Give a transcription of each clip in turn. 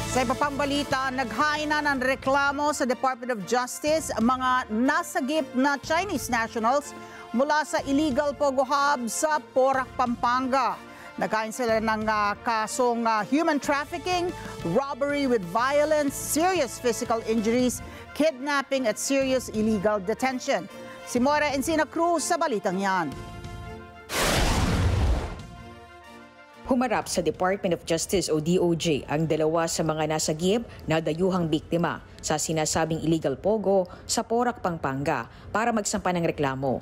Sa iba pang balita, naghain na ng reklamo sa Department of Justice ang mga nasagip na Chinese nationals mula sa illegal pogo hub sa Porac, Pampanga. Naghain sila ng kasong human trafficking, robbery with violence, serious physical injuries, kidnapping at serious illegal detention. Si Moira Encina Cruz sa balitang yan. Humarap sa Department of Justice o DOJ ang dalawa sa mga nasagip na dayuhang biktima sa sinasabing illegal pogo sa Porac, Pampanga para magsampa ng reklamo.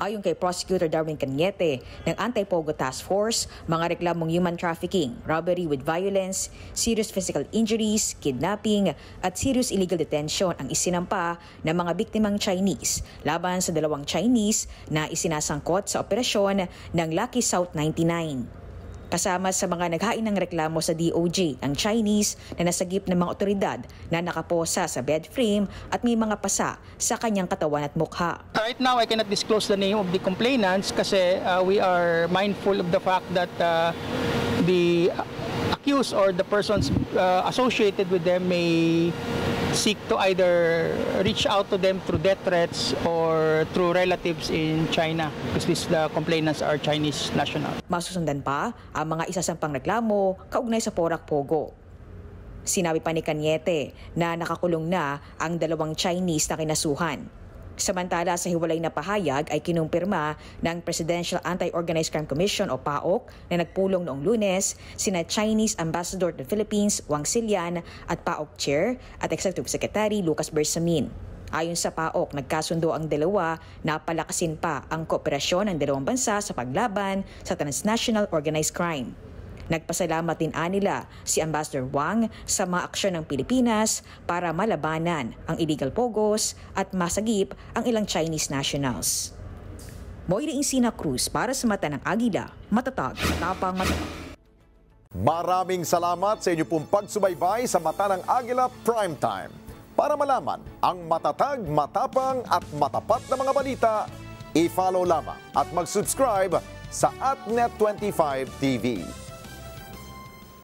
Ayon kay Prosecutor Darwin Cañete ng Anti-Pogo Task Force, mga reklamong human trafficking, robbery with violence, serious physical injuries, kidnapping at serious illegal detention ang isinampa ng mga biktimang Chinese laban sa dalawang Chinese na isinasangkot sa operasyon ng Lucky South 99. Kasama sa mga naghain ng reklamo sa DOJ ang Chinese na nasagip ng mga otoridad na nakaposa sa bed frame at may mga pasa sa kanyang katawan at mukha. Right now, I cannot disclose the name of the complainants kasi we are mindful of the fact that the accused or the persons associated with them may seek to either reach out to them through death threats or through relatives in China because the complainants are Chinese national. Masusundan pa ang mga isasampang reklamo kaugnay sa Porac Pogo. Sinabi pa ni Cañete na nakakulong na ang dalawang Chinese na kinasuhan. Samantala sa hiwalay na pahayag ay kinumpirma ng Presidential Anti-Organized Crime Commission o PAOC na nagpulong noong Lunes sina Chinese Ambassador to the Philippines Wang Silian at PAOC Chair at Executive Secretary Lucas Bersamin. Ayon sa PAOC, nagkasundo ang dalawa na palakasin pa ang kooperasyon ng dalawang bansa sa paglaban sa transnational organized crime. Nagpasalamat din anila si Ambassador Wang sa mga aksyon ng Pilipinas para malabanan ang illegal pogos at masagip ang ilang Chinese nationals. Moira Encina Cruz para sa Mata ng Agila, matatag, matapang, matatag. Maraming salamat sa inyo pong pagsubaybay sa Mata ng Agila Primetime. Para malaman ang matatag, matapang at matapat na mga balita, i-follow lamang at mag-subscribe sa @Net25 TV.